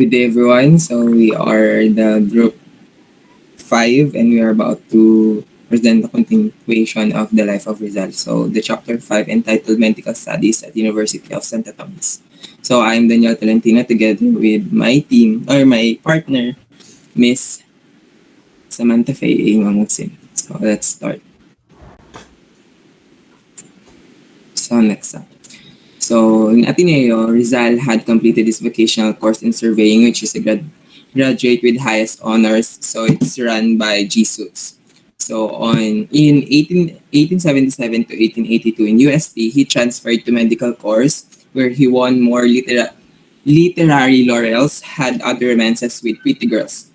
Good day, everyone. So we are the group 5 and we are about to present the continuation of the life of Rizal. So the chapter 5 entitled Medical Studies at University of Santa Tomas. So I'm Daniel Tolentino together with my team or my partner, Miss Samantha Faye Mangusin. So let's start. So next up. So in Ateneo, Rizal had completed his vocational course in surveying, which is a graduate with highest honors. So it's run by GSUS. So in 1877 to 1882 in UST, he transferred to medical course where he won more literary laurels, had other romances with pretty girls,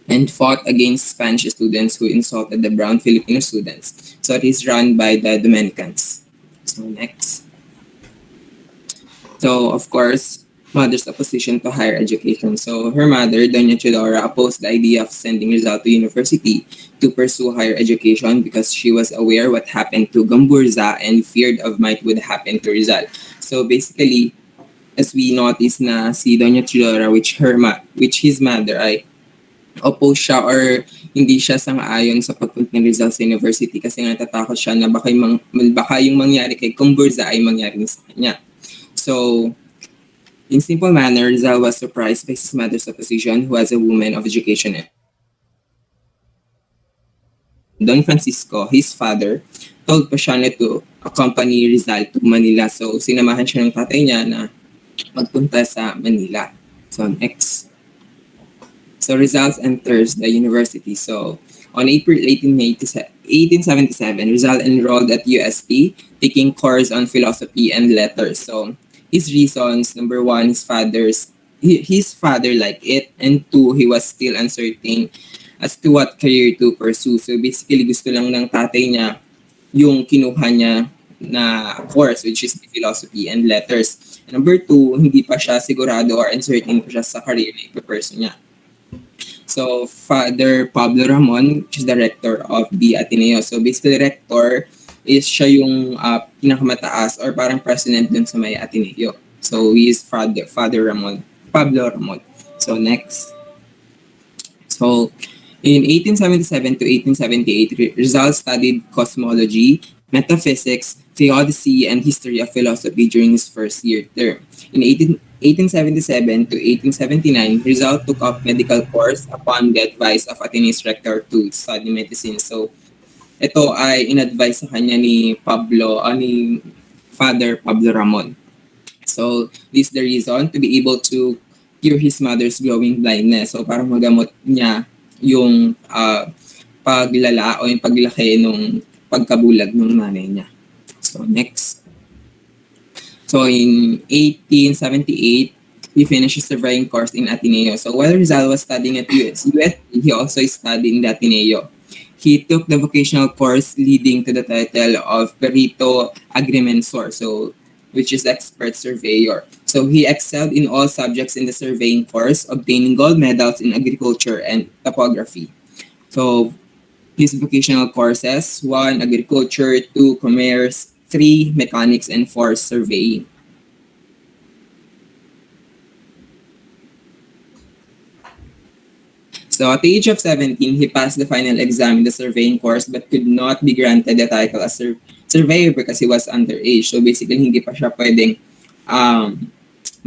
and fought against Spanish students who insulted the brown Filipino students. So it is run by the Dominicans. So next. So, of course, mother's opposition to higher education. So, her mother, Doña Chidora, opposed the idea of sending Rizal to university to pursue higher education because she was aware what happened to Gamburza and feared of might would happen to Rizal. So, basically, as we notice na si Doña Chidora, which his mother ay oppose siya or hindi siya sang-ayon sa pagpunta ni Rizal sa university kasi nga natatakot siya na baka yung mangyari kay Gamburza ay mangyari sa kanya. So, in simple manner, Rizal was surprised by his mother's opposition, who was a woman of education. Don Francisco, his father, told pa siya na to accompany Rizal to Manila. So, sinamahan siya ng tatay niya na magpunta sa Manila. So, next. So, Rizal enters the university. So, on April 1877, Rizal enrolled at UST, taking course on philosophy and letters. So, his reasons, number one, his father liked it, and two, he was still uncertain as to what career to pursue. So basically, gusto lang ng tatay niya yung kinuha niya na course, which is philosophy and letters. And number two, hindi pa siya sigurado or uncertain pa siya sa career na ipapursue niya. So, Father Pablo Ramon, which is the rector of the Ateneo. So basically, rector is siya yung pinakamataas or parang president dun sa may Ateneo. So, he is Father Ramon, Pablo Ramon. So, next. So, in 1877 to 1878, Rizal studied cosmology, metaphysics, theodicy, and history of philosophy during his first year term. In 1877 to 1879, Rizal took up medical course upon the advice of Ateneo's rector to study medicine. So, ito ay in-advise sa kanya ni Father Pablo Ramon. So, this is the reason to be able to cure his mother's growing blindness. So, parang magamot niya yung paglala o yung paglaki nung pagkabulag ng nanay niya. So, next. So, in 1878, he finished his surveying course in Ateneo. So, while Rizal was studying at UST, he also studied in the Ateneo. He took the vocational course leading to the title of Perito Agrimensor, so which is expert surveyor. So he excelled in all subjects in the surveying course, obtaining gold medals in agriculture and topography. So his vocational courses: 1, agriculture; 2, commerce; 3, mechanics; and 4, surveying. So at the age of 17, he passed the final exam in the surveying course but could not be granted the title as surveyor because he was underage. So basically, hindi pa siya pwedeng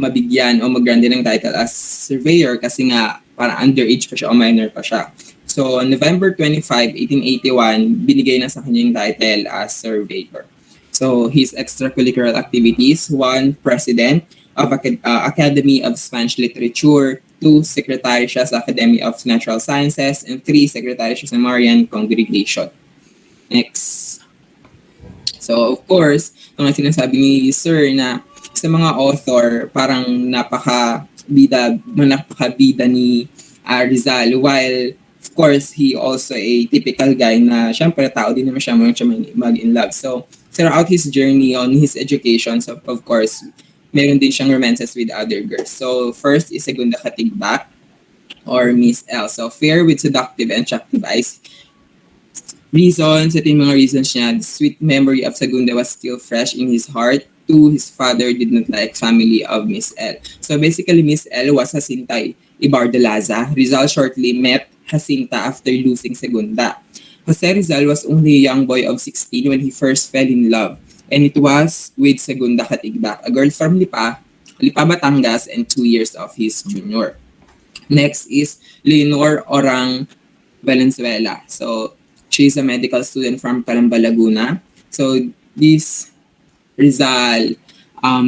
mabigyan o mag-grant ng title as surveyor kasi nga parang underage pa siya o minor pa siya. So on November 25, 1881, binigay na sa kanya yung title as surveyor. So his extracurricular activities: 1, president of Academy of Spanish Literature; 2, secretary siya sa Academy of Natural Sciences; and 3, secretary siya sa Marian Congregation. Next. So, of course, ito nga sinasabi ni Sir na sa mga author, parang napakabida ni Rizal. While, of course, he also a typical guy na syempre tao din naman siya mag-in love. So, throughout his journey on his education, so of course, meron din siyang romances with other girls. So, first is Segunda Katigbak or Miss L. So, fair with seductive and attractive eyes. Reasons, ito yung mga reasons niya. The sweet memory of Segunda was still fresh in his heart. to his father did not like family of Miss L. So basically, Miss L was Jacinta Ibardalaza. Rizal shortly met Jacinta after losing Segunda. Jose Rizal was only a young boy of 16 when he first fell in love, and it was with Segunda Katigba, a girl from Lipa Batangas, and 2 years of his junior. Next is Leonor Orang Valenzuela. So she's a medical student from Calamba, Laguna. So this Rizal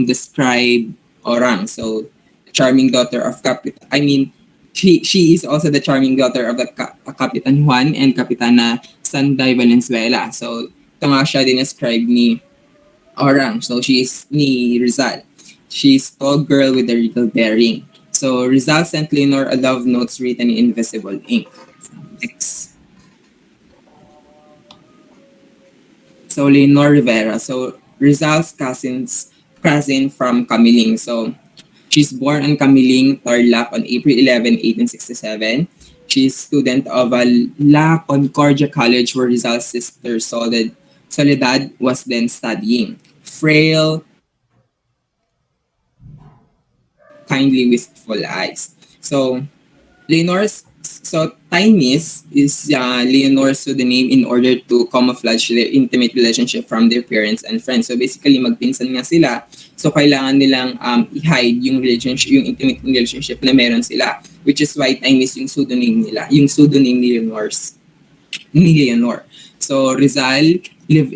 described Orang. So charming daughter of she is also the charming daughter of the Kapitan Juan and Kapitana Sanday Valenzuela. So ito nga siya din-describe ni Orang. So she is ni Rizal. She's tall girl with a regal bearing. So Rizal sent Leonor a love notes written in invisible ink. Next. So Leonor Rivera. So Rizal's cousin from Camiling. So she's born on Camiling, Tarlac on April 11, 1867. She's student of La Concordia College where Rizal's sister Soledad was then studying. Frail, kindly wistful eyes. So Tainis is Leonor's pseudonym in order to camouflage their intimate relationship from their parents and friends. So basically, magpinsan nga sila. So kailangan nilang i-hide yung relationship, yung intimate relationship na meron sila. Which is why Tainis yung pseudonym nila. Yung pseudonym ni Leonor. So Rizal lived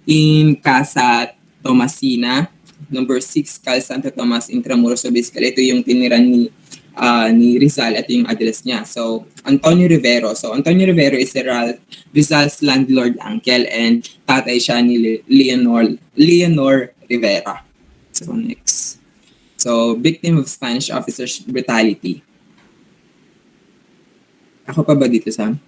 in Casa Tomasina, number 6, Cal Santo Tomas, Intramuros. So basically, ito yung tiniran ni Rizal at yung address niya. So, Antonio Rivero. So, Antonio Rivero is Rizal's landlord uncle and tatay siya ni Leonor Rivera. So, next. So, victim of Spanish officers' brutality. Ako pa ba dito, Sam?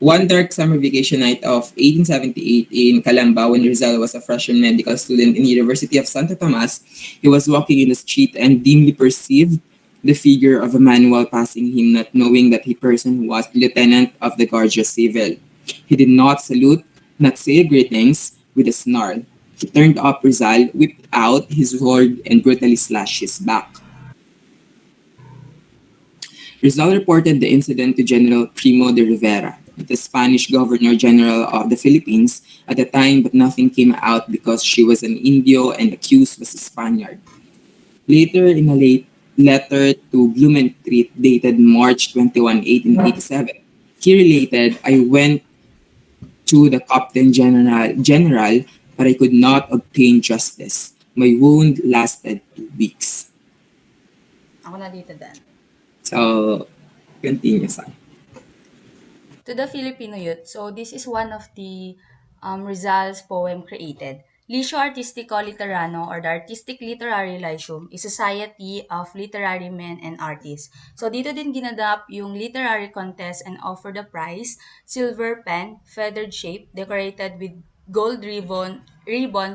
One dark summer vacation night of 1878 in Calamba, when Rizal was a freshman medical student in the University of Santo Tomas, he was walking in the street and dimly perceived the figure of a man while passing him, not knowing that the person was lieutenant of the Guardia Civil. He did not salute, not say greetings, with a snarl. He turned up Rizal, whipped out his sword, and brutally slashed his back. Rizal reported the incident to General Primo de Rivera, the Spanish Governor General of the Philippines at the time, but nothing came out because she was an Indio and accused was a Spaniard. Later, in a late letter to Blumentritt dated March 21, 1887, he related, "I went to the Captain General, but I could not obtain justice. My wound lasted 2 weeks." Ako na dito, Dan. So, continue, son. To the Filipino youth, so this is one of the Rizal's poem created. Liceo Artistico Literano, or the Artistic Literary Lyceum, is a society of literary men and artists. So dito din ginadap yung literary contest and offer the prize, silver pen, feathered shape, decorated with gold ribbon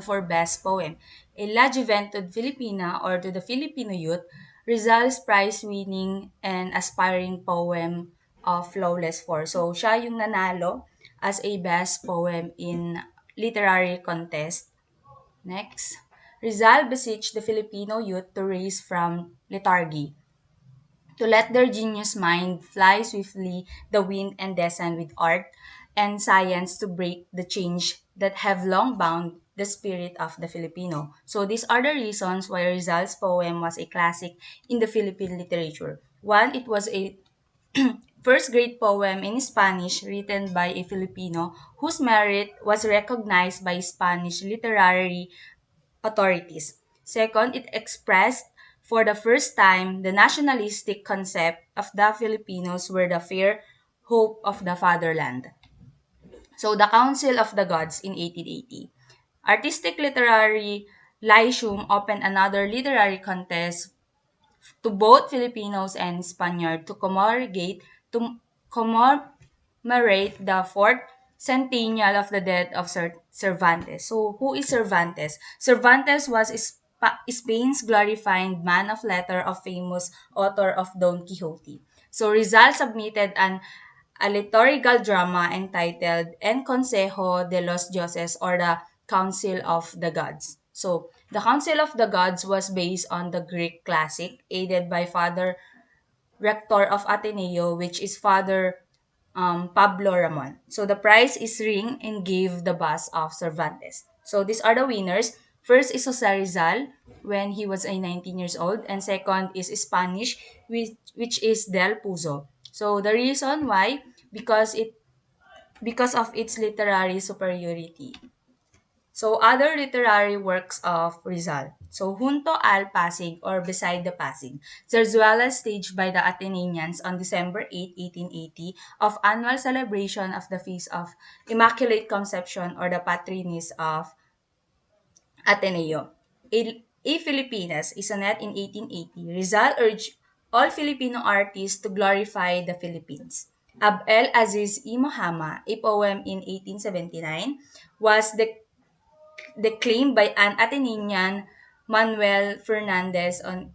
for best poem. A La Juventud Filipina, or to the Filipino youth, Rizal's prize-winning and aspiring poem of Flawless Four. So, siya yung nanalo as a best poem in literary contest. Next, Rizal beseeched the Filipino youth to rise from lethargy, to let their genius mind fly swiftly the wind and descend with art and science to break the change that have long bound the spirit of the Filipino. So these are the reasons why Rizal's poem was a classic in the Philippine literature. One, it was a first great poem in Spanish written by a Filipino whose merit was recognized by Spanish literary authorities. Second, it expressed for the first time the nationalistic concept of the Filipinos were the fair hope of the fatherland. So, the Council of the Gods in 1880. Artistic Literary Lyceum opened another literary contest to both Filipinos and Spaniard to commemorate the fourth centennial of the death of Cervantes. So, who is Cervantes? Cervantes was Spain's glorified man of letter of famous author of Don Quixote. So, Rizal submitted an a liturgical drama entitled En Consejo de los Dioses, or the Council of the Gods. So, the Council of the Gods was based on the Greek classic, aided by Father Rector of Ateneo, which is Father Pablo Ramon. So the prize is ring and gave the bust of Cervantes. So these are the winners. First is Jose Rizal when he was 19 years old, and second is Spanish, which is Del Puzo. So the reason why, because of its literary superiority. So other literary works of Rizal. So Junto al Pasig or Beside the Pasig. Zarzuela staged by the Athenians on December 8, 1880 of annual celebration of the Feast of Immaculate Conception or the Patrinis of Ateneo. A Filipinas is a net in 1880. Rizal urged all Filipino artists to glorify the Philippines. Abel Aziz I Mohama, a poem in 1879, was declaimed by an Athenian, Manuel Fernandez, on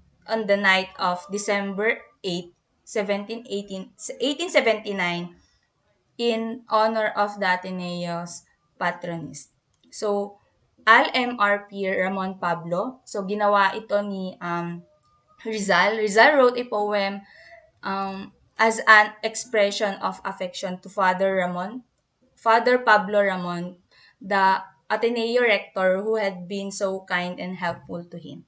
the night of December 8, 1879, in honor of the Ateneo's patronis. So, Al-MRP Ramon Pablo. So, ginawa ito ni Rizal. Rizal wrote a poem as an expression of affection to Father Pablo Ramon, the Ateneo rector who had been so kind and helpful to him.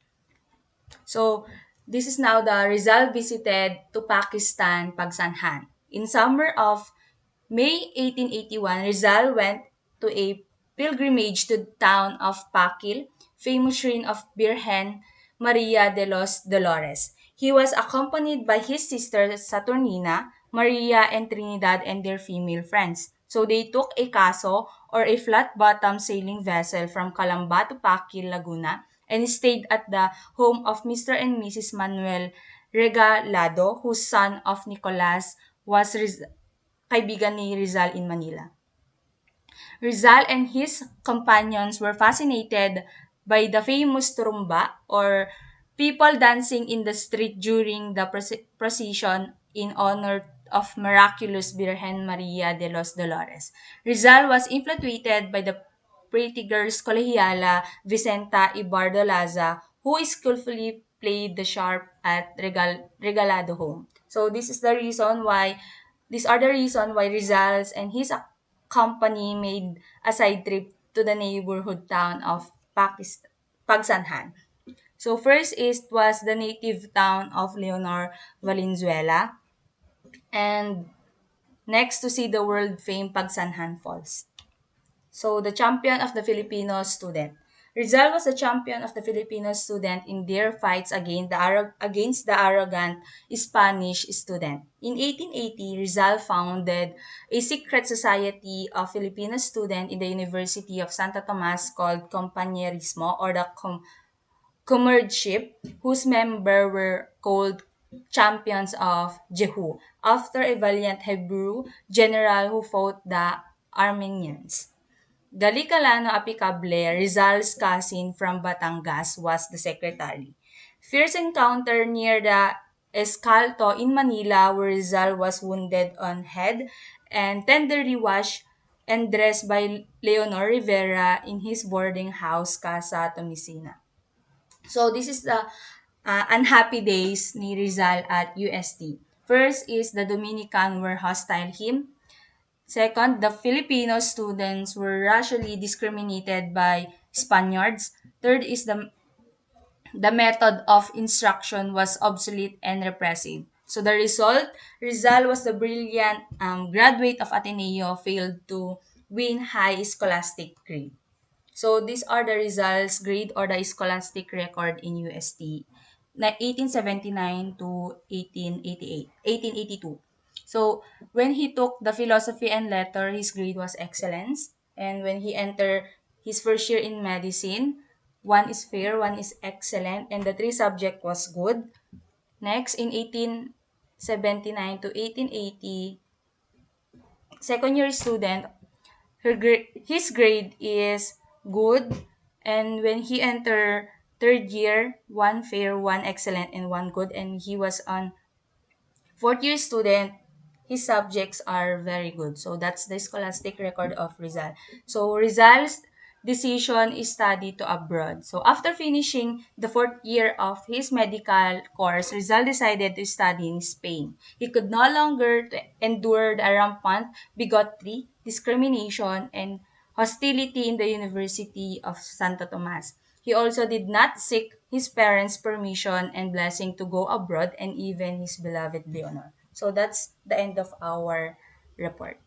So, this is now the Rizal visited to Pakistan, Pagsanhan. In summer of May 1881, Rizal went to a pilgrimage to the town of Pakil, famous shrine of Birhen Maria de los Dolores. He was accompanied by his sister Saturnina, Maria, and Trinidad and their female friends. So they took a caso or a flat-bottom sailing vessel from Calamba to Pakil, Laguna, and stayed at the home of Mr. and Mrs. Manuel Regalado, whose son of Nicolas was kaibigan ni Rizal in Manila. Rizal and his companions were fascinated by the famous turumba or people dancing in the street during the procession in honor of miraculous Virgen Maria de los Dolores. Rizal was infatuated by the pretty girls colegiala Vicenta Ibardolaza, who skillfully played the sharp at Regalado home. So these are the reason why Rizal and his company made a side trip to the neighborhood town of Pagsanhan. So first was the native town of Leonor Valenzuela, and next to see the world famed Pagsanhan Falls. So the champion of the Filipino student. Rizal was the champion of the Filipino student in their fights against the arrogant Spanish student. In 1880, Rizal founded a secret society of Filipino students in the University of Santo Tomas called Compañerismo or the Comradeship, whose members were called champions of Jehu, after a valiant Hebrew general who fought the Armenians. Galicalano Apicable, Rizal's cousin from Batangas, was the secretary. Fierce encounter near the Escalto in Manila where Rizal was wounded on head and tenderly washed and dressed by Leonor Rivera in his boarding house, Casa Tomisina. So this is the unhappy days ni Rizal at UST. First is the Dominican were hostile him. Second, the Filipino students were racially discriminated by Spaniards. Third is the method of instruction was obsolete and repressive. So the Rizal was the brilliant graduate of Ateneo, failed to win high scholastic grade. So these are the results grade or the scholastic record in UST 1879 to 1882. So when he took the philosophy and letter, his grade was excellence. And when he entered his first year in medicine, one is fair, one is excellent, and the three subject was good. Next, in 1879 to 1880, second year student, his grade is good, and when he entered third year, one fair, one excellent, and one good, and he was on fourth year student, his subjects are very good. So that's the scholastic record of Rizal. So Rizal's decision is study to abroad. So after finishing the fourth year of his medical course, Rizal decided to study in Spain. He could no longer endure the rampant bigotry, discrimination, and hostility in the University of Santo Tomas. He also did not seek his parents' permission and blessing to go abroad and even his beloved Leonor. So that's the end of our report.